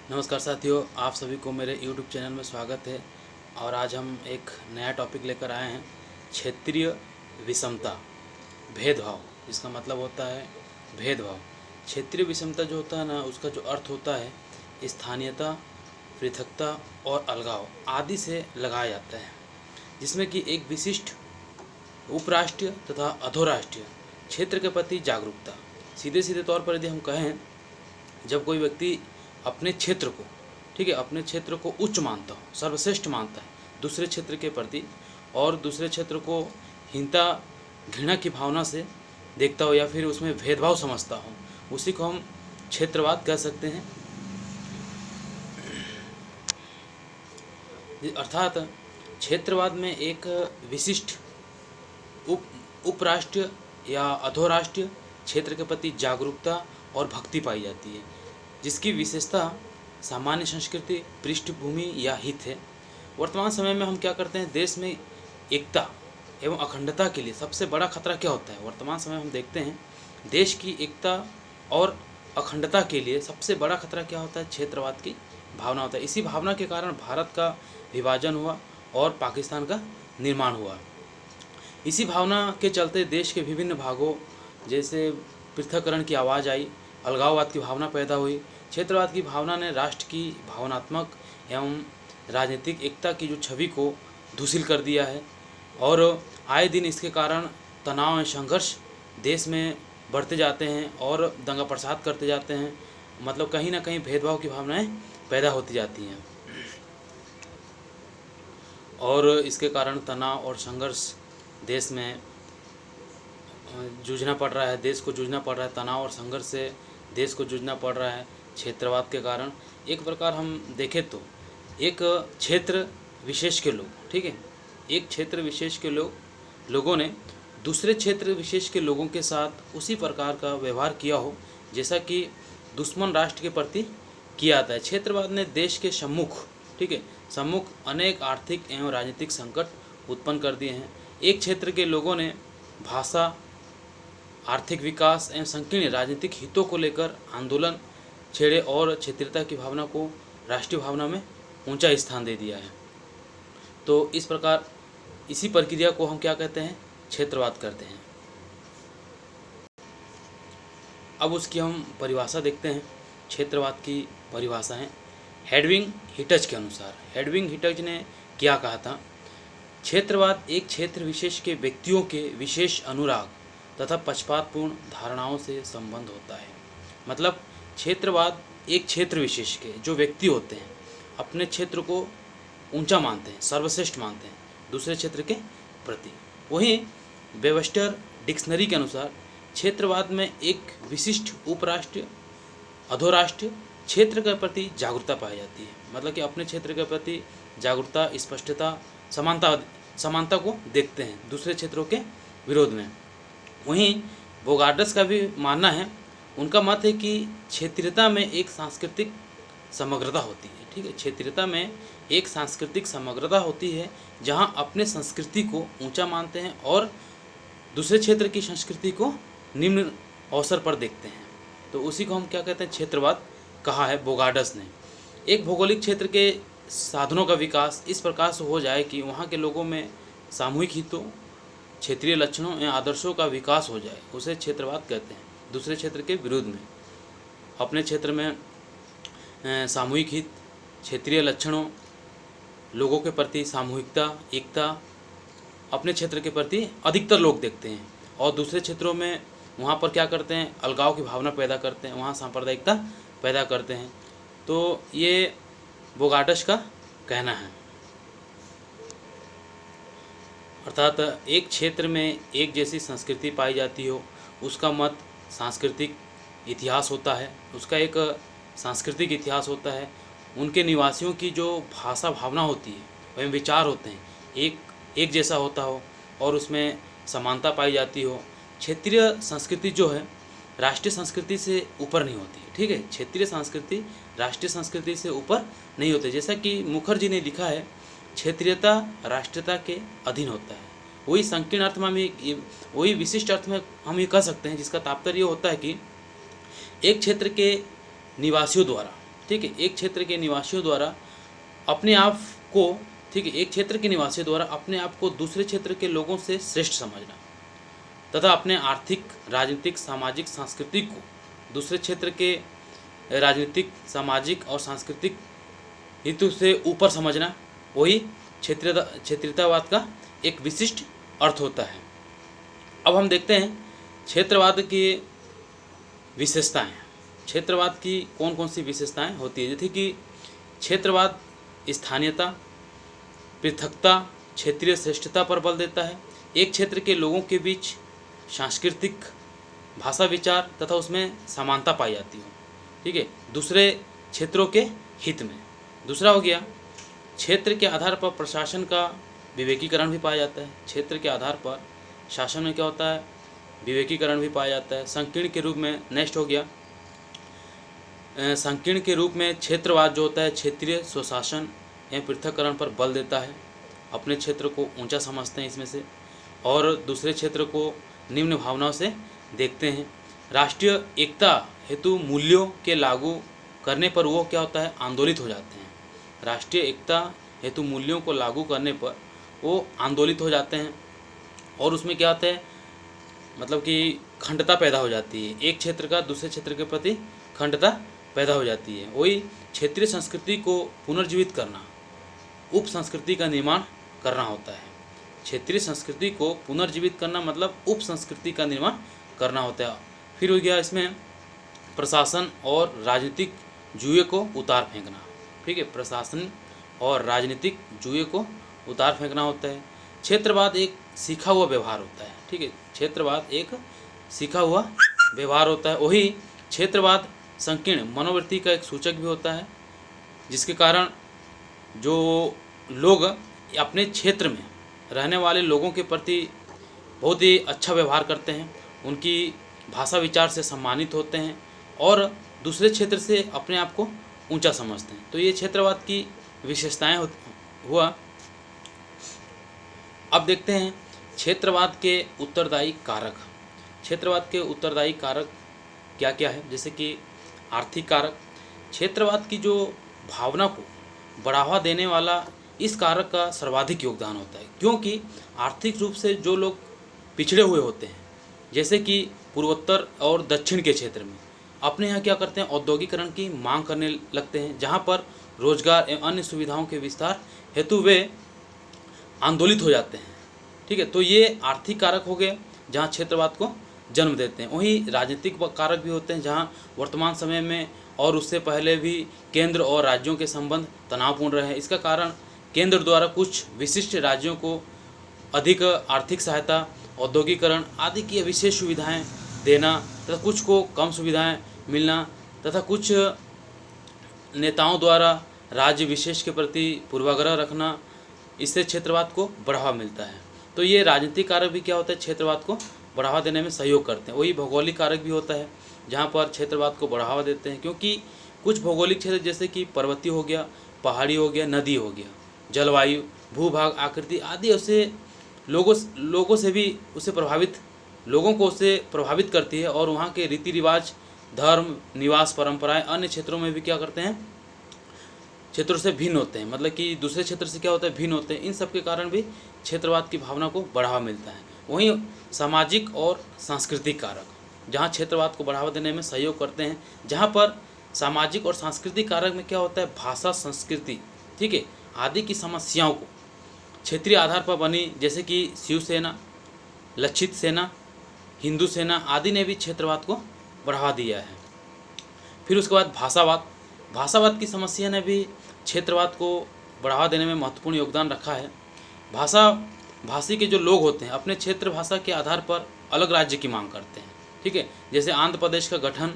नमस्कार साथियों, आप सभी को मेरे YouTube चैनल में स्वागत है। और आज हम एक नया टॉपिक लेकर आए हैं, क्षेत्रीय विषमता, भेदभाव। इसका मतलब होता है भेदभाव। क्षेत्रीय विषमता जो होता है ना, उसका जो अर्थ होता है स्थानीयता, पृथकता और अलगाव आदि से लगाया जाता है, जिसमें कि एक विशिष्ट उपराष्ट्रीय तथा अधोराष्ट्रीय क्षेत्र के प्रति जागरूकता। सीधे सीधे तौर पर यदि हम कहें, जब कोई व्यक्ति अपने क्षेत्र को, ठीक है, अपने क्षेत्र को उच्च मानता हो, सर्वश्रेष्ठ मानता है दूसरे क्षेत्र के प्रति, और दूसरे क्षेत्र को हीनता घृणा की भावना से देखता हो या फिर उसमें भेदभाव समझता हो, उसी को हम क्षेत्रवाद कह सकते हैं। अर्थात क्षेत्रवाद में एक विशिष्ट उपराष्ट्रीय या अधोराष्ट्रीय क्षेत्र के प्रति जागरूकता और भक्ति पाई जाती है, जिसकी विशेषता सामान्य संस्कृति, पृष्ठभूमि या हित है। वर्तमान समय में हम क्या करते हैं, देश में एकता एवं अखंडता के लिए सबसे बड़ा खतरा क्या होता है। वर्तमान समय में हम देखते हैं, देश की एकता और अखंडता के लिए सबसे बड़ा खतरा क्या होता है, क्षेत्रवाद की भावना होता है। इसी भावना के कारण भारत का विभाजन हुआ और पाकिस्तान का निर्माण हुआ। इसी भावना के चलते देश के विभिन्न भागों, जैसे पृथक्करण की आवाज़ आई, अलगाववाद की भावना पैदा हुई। क्षेत्रवाद की भावना ने राष्ट्र की भावनात्मक एवं राजनीतिक एकता की जो छवि को धूसिल कर दिया है, और आए दिन इसके कारण तनाव एवं संघर्ष देश में बढ़ते जाते हैं और दंगा प्रसाद करते जाते हैं। मतलब कहीं ना कहीं भेदभाव की भावनाएं पैदा होती जाती हैं, और इसके कारण तनाव और संघर्ष देश में जूझना पड़ रहा है, देश को जूझना पड़ रहा है। तनाव और संघर्ष से देश को जूझना पड़ रहा है क्षेत्रवाद के कारण। एक प्रकार हम देखें तो एक क्षेत्र विशेष के लोग, ठीक है, एक क्षेत्र विशेष के लोगों ने दूसरे क्षेत्र विशेष के लोगों के साथ उसी प्रकार का व्यवहार किया हो जैसा कि दुश्मन राष्ट्र के प्रति किया जाता है। क्षेत्रवाद ने देश के सम्मुख, ठीक है, सम्मुख अनेक आर्थिक एवं राजनीतिक संकट उत्पन्न कर दिए हैं। एक क्षेत्र के लोगों ने भाषा, आर्थिक विकास एवं संकीर्ण राजनीतिक हितों को लेकर आंदोलन छेड़े और क्षेत्रीयता की भावना को राष्ट्रीय भावना में ऊंचा स्थान दे दिया है। तो इस प्रकार इसी प्रक्रिया को हम क्या कहते हैं, क्षेत्रवाद करते हैं। अब उसकी हम परिभाषा देखते हैं। क्षेत्रवाद की परिभाषा है हेडविग हिटच के अनुसार। हेडविग हिटच ने क्या कहा था, क्षेत्रवाद एक क्षेत्र विशेष के व्यक्तियों के विशेष अनुराग तथा पक्षपातपूर्ण धारणाओं से संबंध होता है। मतलब क्षेत्रवाद एक क्षेत्र विशेष के जो व्यक्ति होते हैं अपने क्षेत्र को ऊंचा मानते हैं, सर्वश्रेष्ठ मानते हैं दूसरे क्षेत्र के प्रति। वहीं वेबस्टर डिक्शनरी के अनुसार क्षेत्रवाद में एक विशिष्ट उपराष्ट्रीय अधोराष्ट्रीय क्षेत्र के प्रति जागरूकता पाई जाती है। मतलब कि अपने क्षेत्र के प्रति जागरूकता, स्पष्टता, समानता को देखते हैं दूसरे क्षेत्रों के विरोध में। वहीं बोगार्डस का भी मानना है, उनका मत है कि क्षेत्रीयता में एक सांस्कृतिक समग्रता होती है, ठीक है, क्षेत्रीयता में एक सांस्कृतिक समग्रता होती है जहां अपने संस्कृति को ऊंचा मानते हैं और दूसरे क्षेत्र की संस्कृति को निम्न अवसर पर देखते हैं। तो उसी को हम क्या कहते हैं, क्षेत्रवाद कहा है बोगार्डस ने। एक भौगोलिक क्षेत्र के साधनों का विकास इस प्रकार से हो जाए कि वहाँ के लोगों में सामूहिक हितों, क्षेत्रीय लक्षणों या आदर्शों का विकास हो जाए, उसे क्षेत्रवाद कहते हैं। दूसरे क्षेत्र के विरुद्ध में अपने क्षेत्र में सामूहिक हित, क्षेत्रीय लक्षणों, लोगों के प्रति सामूहिकता, एकता अपने क्षेत्र के प्रति अधिकतर लोग देखते हैं, और दूसरे क्षेत्रों में वहाँ पर क्या करते हैं, अलगाव की भावना पैदा करते हैं, वहाँ सांप्रदायिकता पैदा करते हैं। तो ये बोगार्डस का कहना है। अर्थात एक क्षेत्र में एक जैसी संस्कृति पाई जाती हो, उसका मत सांस्कृतिक इतिहास होता है, उसका एक सांस्कृतिक इतिहास होता है। उनके निवासियों की जो भाषा भावना होती है एवं विचार होते हैं एक जैसा होता हो और उसमें समानता पाई जाती हो। क्षेत्रीय संस्कृति जो है राष्ट्रीय संस्कृति से ऊपर नहीं होती, ठीक है, क्षेत्रीय संस्कृति राष्ट्रीय संस्कृति से ऊपर नहीं होती। जैसा कि मुखर्जी ने लिखा है, क्षेत्रीयता राष्ट्रीयता के अधीन होता है। वही संकीर्ण अर्थ में वही विशिष्ट अर्थ में हम ये कह सकते हैं, जिसका तात्पर्य होता है कि एक क्षेत्र के निवासियों द्वारा ठीक है, एक क्षेत्र के निवासियों द्वारा अपने आप को, ठीक है, एक क्षेत्र के निवासियों द्वारा अपने आप को दूसरे क्षेत्र के लोगों से श्रेष्ठ समझना तथा अपने आर्थिक, राजनीतिक, सामाजिक, सांस्कृतिक को दूसरे क्षेत्र के राजनीतिक, सामाजिक और सांस्कृतिक हेतु से ऊपर समझना, वही क्षेत्रीयतावाद का एक विशिष्ट अर्थ होता है। अब हम देखते हैं क्षेत्रवाद की विशेषताएं। क्षेत्रवाद की कौन कौन सी विशेषताएं होती है, जैसे कि क्षेत्रवाद स्थानीयता, पृथकता, क्षेत्रीय श्रेष्ठता पर बल देता है। एक क्षेत्र के लोगों के बीच सांस्कृतिक, भाषा, विचार तथा उसमें समानता पाई जाती हो, ठीक है, दूसरे क्षेत्रों के हित में। दूसरा हो गया क्षेत्र के आधार पर प्रशासन का विवेकीकरण भी पाया जाता है। क्षेत्र के आधार पर शासन में क्या होता है, विवेकीकरण भी पाया जाता है। संकीर्ण के रूप में नेक्स्ट हो गया, संकीर्ण के रूप में क्षेत्रवाद जो होता है क्षेत्रीय स्वशासन एवं पृथक्करण पर बल देता है। अपने क्षेत्र को ऊंचा समझते हैं इसमें से, और दूसरे क्षेत्र को निम्न भावनाओं से देखते हैं। राष्ट्रीय एकता हेतु मूल्यों के लागू करने पर वो क्या होता है, आंदोलित हो जाते हैं। राष्ट्रीय एकता हेतु मूल्यों को लागू करने पर वो आंदोलित हो जाते हैं, और उसमें क्या होता है, मतलब कि खंडता पैदा हो जाती है। एक क्षेत्र का दूसरे क्षेत्र के प्रति खंडता पैदा हो जाती है। वही क्षेत्रीय संस्कृति को पुनर्जीवित करना, उप संस्कृति का निर्माण करना होता है। क्षेत्रीय संस्कृति को पुनर्जीवित करना मतलब उप संस्कृति का निर्माण करना होता है। फिर हो गया इसमें प्रशासन और राजनीतिक जुए को उतार फेंकना, ठीक है, प्रशासन और राजनीतिक जुए को उतार फेंकना होता है। क्षेत्रवाद एक सीखा हुआ व्यवहार होता है, ठीक है, क्षेत्रवाद एक सीखा हुआ व्यवहार होता है। वही क्षेत्रवाद संकीर्ण मनोवृत्ति का एक सूचक भी होता है, जिसके कारण जो लोग अपने क्षेत्र में रहने वाले लोगों के प्रति बहुत ही अच्छा व्यवहार करते हैं, उनकी भाषा विचार से सम्मानित होते हैं और दूसरे क्षेत्र से अपने आप को ऊंचा समझते हैं। तो ये क्षेत्रवाद की विशेषताएं हुआ। अब देखते हैं क्षेत्रवाद के उत्तरदायी कारक। क्षेत्रवाद के उत्तरदायी कारक क्या क्या है, जैसे कि आर्थिक कारक। क्षेत्रवाद की जो भावना को बढ़ावा देने वाला इस कारक का सर्वाधिक योगदान होता है, क्योंकि आर्थिक रूप से जो लोग पिछड़े हुए होते हैं, जैसे कि पूर्वोत्तर और दक्षिण के क्षेत्र में, अपने यहाँ क्या करते हैं, औद्योगिकरण की मांग करने लगते हैं, जहाँ पर रोजगार एवं अन्य सुविधाओं के विस्तार हेतु वे आंदोलित हो जाते हैं, ठीक है। तो ये आर्थिक कारक हो गए जहाँ क्षेत्रवाद को जन्म देते हैं। वहीं राजनीतिक कारक भी होते हैं, जहाँ वर्तमान समय में और उससे पहले भी केंद्र और राज्यों के संबंध तनावपूर्ण रहे हैं। इसका कारण केंद्र द्वारा कुछ विशिष्ट राज्यों को अधिक आर्थिक सहायता, औद्योगिकरण आदि की विशेष सुविधाएं देना तथा कुछ को कम सुविधाएं मिलना तथा कुछ नेताओं द्वारा राज्य विशेष के प्रति पूर्वाग्रह रखना, इससे क्षेत्रवाद को बढ़ावा मिलता है। तो ये राजनीतिक कारक भी क्या होता है, क्षेत्रवाद को बढ़ावा देने में सहयोग करते हैं। वही भौगोलिक कारक भी होता है, जहाँ पर क्षेत्रवाद को बढ़ावा देते हैं, क्योंकि कुछ भौगोलिक क्षेत्र जैसे कि पर्वतीय हो गया, पहाड़ी हो गया, नदी हो गया, जलवायु, भूभाग, आकृति आदि उससे लोगों से भी उससे प्रभावित, लोगों को उससे प्रभावित करती है, और वहाँ के रीति रिवाज, धर्म, निवास परंपराएं अन्य क्षेत्रों में भी क्या करते हैं, क्षेत्रों से भिन्न होते हैं, मतलब कि दूसरे क्षेत्र से क्या होता है, भिन्न होते हैं। इन सब के कारण भी क्षेत्रवाद की भावना को बढ़ावा मिलता है। वहीं सामाजिक और सांस्कृतिक कारक, जहाँ क्षेत्रवाद को बढ़ावा देने में सहयोग करते हैं, जहाँ पर सामाजिक और सांस्कृतिक कारक में क्या होता है, भाषा, संस्कृति, ठीक है, आदि की समस्याओं को क्षेत्रीय आधार पर बनी, जैसे कि शिवसेना, लक्षित सेना, हिंदू सेना आदि ने भी क्षेत्रवाद को बढ़ावा दिया है। फिर उसके बाद भाषावाद की समस्या ने भी क्षेत्रवाद को बढ़ावा देने में महत्वपूर्ण योगदान रखा है। भाषी के जो लोग होते हैं अपने क्षेत्र भाषा के आधार पर अलग राज्य की मांग करते हैं, ठीक है। जैसे आंध्र प्रदेश का गठन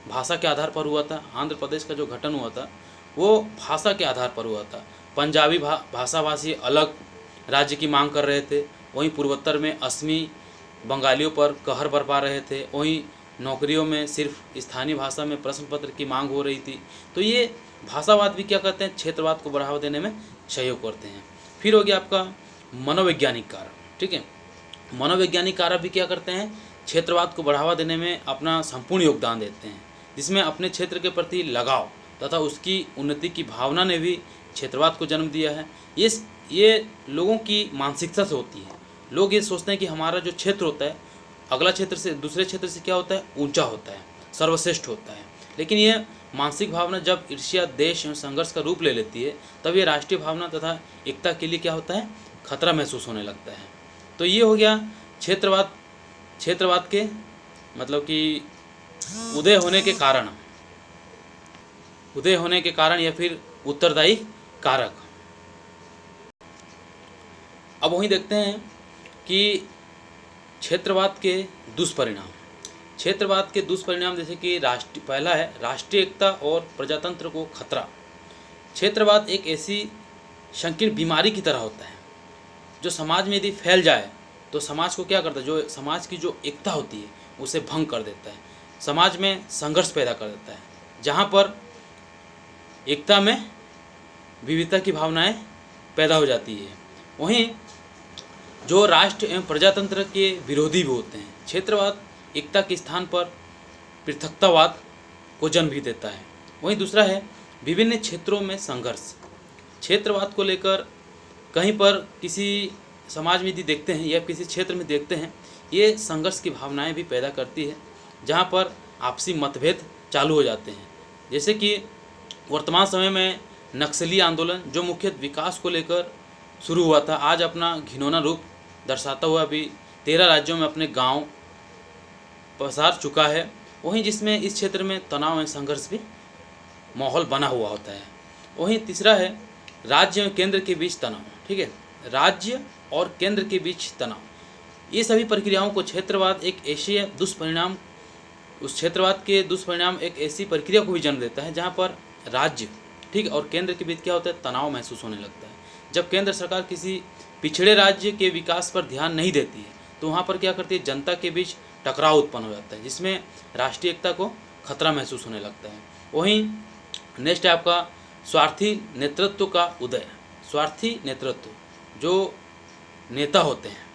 भाषा के आधार पर हुआ था, आंध्र प्रदेश का जो गठन हुआ था वो भाषा के आधार पर हुआ था। पंजाबी भाषाभाषी अलग राज्य की मांग कर रहे थे, वहीं पूर्वोत्तर में असमी बंगालियों पर कहर बरपा रहे थे, वहीं नौकरियों में सिर्फ स्थानीय भाषा में प्रश्न पत्र की मांग हो रही थी। तो ये भाषावाद भी क्या करते हैं, क्षेत्रवाद को बढ़ावा देने में सहयोग करते हैं। फिर हो गया आपका मनोवैज्ञानिक कारक, ठीक है। मनोवैज्ञानिक कारक भी क्या करते हैं, क्षेत्रवाद को बढ़ावा देने में अपना संपूर्ण योगदान देते हैं, जिसमें अपने क्षेत्र के प्रति लगाव तथा उसकी उन्नति की भावना ने भी क्षेत्रवाद को जन्म दिया है। ये लोगों की मानसिकता से होती है। लोग ये सोचते हैं कि हमारा जो क्षेत्र होता है अगला क्षेत्र से, दूसरे क्षेत्र से क्या होता है, ऊंचा होता है, सर्वश्रेष्ठ होता है। लेकिन ये मानसिक भावना जब ईर्ष्या, देश एवं संघर्ष का रूप ले लेती है तब ये राष्ट्रीय भावना तथा एकता के लिए क्या होता है, खतरा महसूस होने लगता है। तो ये हो गया क्षेत्रवाद के मतलब कि उदय होने के कारण या फिर उत्तरदायी कारक। अब वहीं देखते हैं कि क्षेत्रवाद के दुष्परिणाम जैसे कि पहला है राष्ट्रीय एकता और प्रजातंत्र को खतरा। क्षेत्रवाद एक ऐसी संकीर्ण बीमारी की तरह होता है जो समाज में यदि फैल जाए तो समाज को क्या करता है, जो समाज की जो एकता होती है उसे भंग कर देता है, समाज में संघर्ष पैदा कर देता है। जहाँ पर एकता में विविधता की भावनाएं पैदा हो जाती है। वहीं जो राष्ट्र एवं प्रजातंत्र के विरोधी भी होते हैं, क्षेत्रवाद एकता के स्थान पर पृथकतावाद को जन्म भी देता है। वहीं दूसरा है विभिन्न क्षेत्रों में संघर्ष। क्षेत्रवाद को लेकर कहीं पर किसी समाज में यदि देखते हैं या किसी क्षेत्र में देखते हैं, ये संघर्ष की भावनाएं भी पैदा करती है, जहाँ पर आपसी मतभेद चालू हो जाते हैं। जैसे कि वर्तमान समय में नक्सली आंदोलन जो मुख्यतः विकास को लेकर शुरू हुआ था, आज अपना घिनौना रूप दर्शाता हुआ अभी 13 राज्यों में अपने गांव पसार चुका है। वहीं जिसमें इस क्षेत्र में तनाव एवं संघर्ष भी माहौल बना हुआ होता है। वहीं तीसरा है राज्य एवं केंद्र के बीच तनाव। ठीक है, राज्य और केंद्र के बीच तनाव, ये सभी प्रक्रियाओं को क्षेत्रवाद एक ऐसे दुष्परिणाम एक ऐसी प्रक्रिया को भी जन्म देता है जहाँ पर राज्य ठीक और केंद्र के बीच क्या होता है, तनाव महसूस होने लगता है। जब केंद्र सरकार किसी पिछड़े राज्य के विकास पर ध्यान नहीं देती है तो वहाँ पर क्या करती है, जनता के बीच टकराव उत्पन्न हो जाता है, जिसमें राष्ट्रीय एकता को खतरा महसूस होने लगता है। वहीं नेक्स्ट है आपका स्वार्थी नेतृत्व का उदय। स्वार्थी नेतृत्व, जो नेता होते हैं,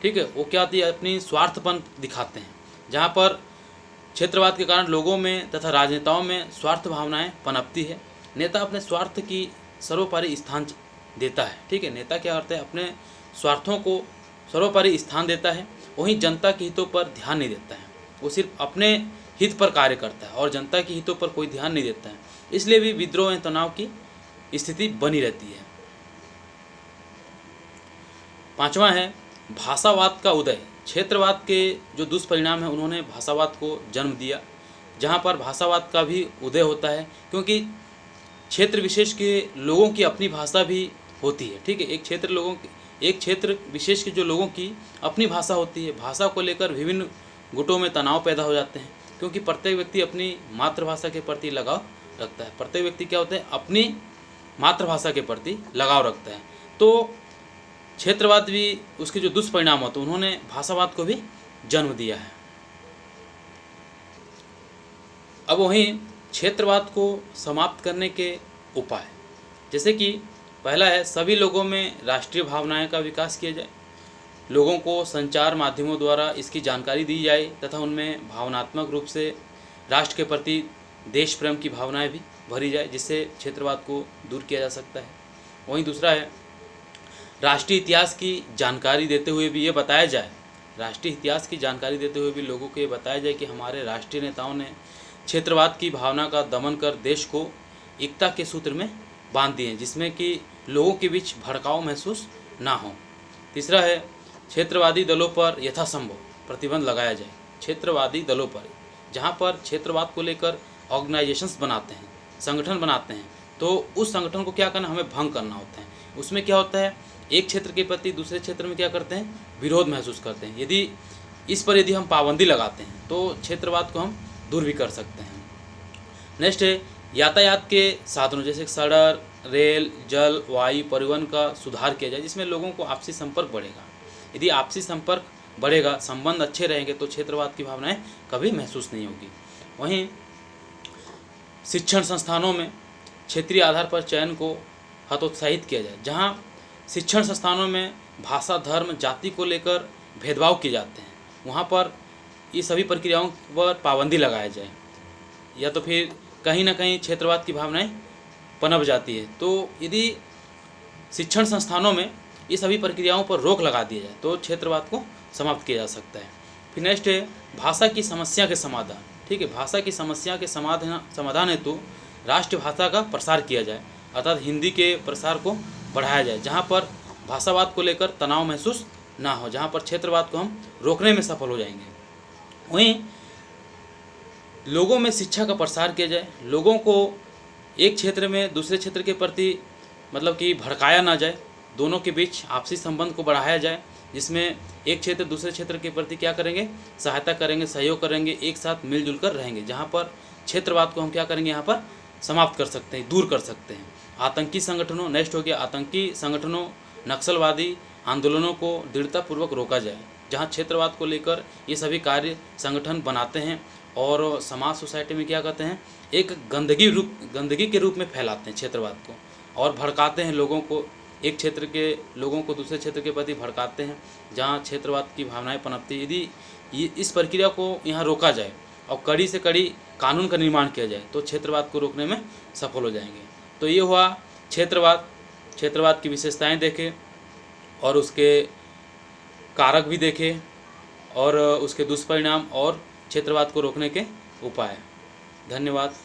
ठीक है, वो क्या होती है, अपनी स्वार्थपन दिखाते हैं। जहाँ पर क्षेत्रवाद के कारण लोगों में तथा राजनेताओं में स्वार्थ भावनाएं पनपती है। नेता अपने स्वार्थ की सर्वोपरि स्थान देता है। ठीक है, नेता क्या करता है, अपने स्वार्थों को सर्वोपरि स्थान देता है। वहीं जनता के हितों पर ध्यान नहीं देता है, वो सिर्फ अपने हित पर कार्य करता है और जनता के हितों पर कोई ध्यान नहीं देता है। इसलिए भी विद्रोह एवं तनाव की स्थिति बनी रहती है। पांचवा है भाषावाद का उदय। क्षेत्रवाद के जो दुष्परिणाम है उन्होंने भाषावाद को जन्म दिया, जहाँ पर भाषावाद का भी उदय होता है, क्योंकि क्षेत्र विशेष के लोगों की अपनी भाषा भी होती है। ठीक है, एक क्षेत्र विशेष के जो लोगों की अपनी भाषा होती है। भाषा को लेकर विभिन्न गुटों में तनाव पैदा हो जाते हैं, क्योंकि प्रत्येक व्यक्ति अपनी मातृभाषा के प्रति लगाव रखता है। प्रत्येक व्यक्ति क्या होता है, अपनी मातृभाषा के प्रति लगाव रखता है। तो क्षेत्रवाद भी उसके जो दुष्परिणाम होते हैं उन्होंने भाषावाद को भी जन्म दिया है। अब वहीं क्षेत्रवाद को समाप्त करने के उपाय, जैसे कि पहला है सभी लोगों में राष्ट्रीय भावनाएं का विकास किया जाए। लोगों को संचार माध्यमों द्वारा इसकी जानकारी दी जाए तथा उनमें भावनात्मक रूप से राष्ट्र के प्रति देश प्रेम की भावनाएं भी भरी जाए, जिससे क्षेत्रवाद को दूर किया जा सकता है। वहीं दूसरा है राष्ट्रीय इतिहास की जानकारी देते हुए भी ये बताया जाए, लोगों को ये बताया जाए कि हमारे राष्ट्रीय नेताओं ने क्षेत्रवाद की भावना का दमन कर देश को एकता के सूत्र में बांध दिए, जिसमें कि लोगों के बीच भड़काव महसूस ना हो। तीसरा है क्षेत्रवादी दलों पर यथासंभव प्रतिबंध लगाया जाए। क्षेत्रवादी दलों पर, जहाँ पर क्षेत्रवाद को लेकर ऑर्गेनाइजेशंस बनाते हैं, संगठन बनाते हैं, तो उस संगठन को क्या करना, हमें भंग करना होता है। उसमें क्या होता है, एक क्षेत्र के प्रति दूसरे क्षेत्र में क्या करते हैं, विरोध महसूस करते हैं। यदि हम पाबंदी लगाते हैं तो क्षेत्रवाद को हम दूर भी कर सकते हैं। नेक्स्ट है यातायात के साधनों जैसे सड़क, रेल, जल, वायु परिवहन का सुधार किया जाए, जिसमें लोगों को आपसी संपर्क बढ़ेगा। यदि आपसी संपर्क बढ़ेगा, संबंध अच्छे रहेंगे, तो क्षेत्रवाद की भावनाएं कभी महसूस नहीं होगी। वहीं शिक्षण संस्थानों में क्षेत्रीय आधार पर चयन को हतोत्साहित किया जाए। जहां शिक्षण संस्थानों में भाषा, धर्म, जाति को लेकर भेदभाव किए जाते हैं, वहां पर ये सभी प्रक्रियाओं पर पाबंदी लगाया जाए, या तो फिर कहीं ना कहीं क्षेत्रवाद की भावनाएं पनप जाती है। तो यदि शिक्षण संस्थानों में ये सभी प्रक्रियाओं पर रोक लगा दिया जाए तो क्षेत्रवाद को समाप्त किया जा सकता है। फिर नेक्स्ट है भाषा की समस्या के समाधान। ठीक है, भाषा की समस्या के समाधान हेतु राष्ट्रभाषा का प्रसार किया जाए, अर्थात हिंदी के प्रसार को बढ़ाया जाए, जहाँ पर भाषावाद को लेकर तनाव महसूस ना हो, जहाँ पर क्षेत्रवाद को हम रोकने में सफल हो जाएंगे। वहीं लोगों में शिक्षा का प्रसार किया जाए, लोगों को एक क्षेत्र में दूसरे क्षेत्र के प्रति मतलब कि भड़काया ना जाए, दोनों के बीच आपसी संबंध को बढ़ाया जाए, जिसमें एक क्षेत्र दूसरे क्षेत्र के प्रति क्या करेंगे, सहायता करेंगे, सहयोग करेंगे, एक साथ मिलजुल कर रहेंगे, जहाँ पर क्षेत्रवाद को हम क्या करेंगे, यहाँ पर समाप्त कर सकते हैं, दूर कर सकते हैं। आतंकी संगठनों, नेक्स्ट हो गया आतंकी संगठनों, नक्सलवादी आंदोलनों को दृढ़तापूर्वक रोका जाए, जहाँ क्षेत्रवाद को लेकर ये सभी कार्य संगठन बनाते हैं और समाज सोसाइटी में क्या करते हैं, एक गंदगी के रूप में फैलाते हैं क्षेत्रवाद को और भड़काते हैं लोगों को, एक क्षेत्र के लोगों को दूसरे क्षेत्र के प्रति भड़काते हैं, जहाँ क्षेत्रवाद की भावनाएं पनपती। यदि इस प्रक्रिया को यहाँ रोका जाए और कड़ी से कड़ी कानून का निर्माण किया जाए तो क्षेत्रवाद को रोकने में सफल हो जाएंगे। तो ये हुआ क्षेत्रवाद की विशेषताएं देखें और उसके कारक भी देखें और उसके दुष्परिणाम और क्षेत्रवाद को रोकने के उपाय। धन्यवाद।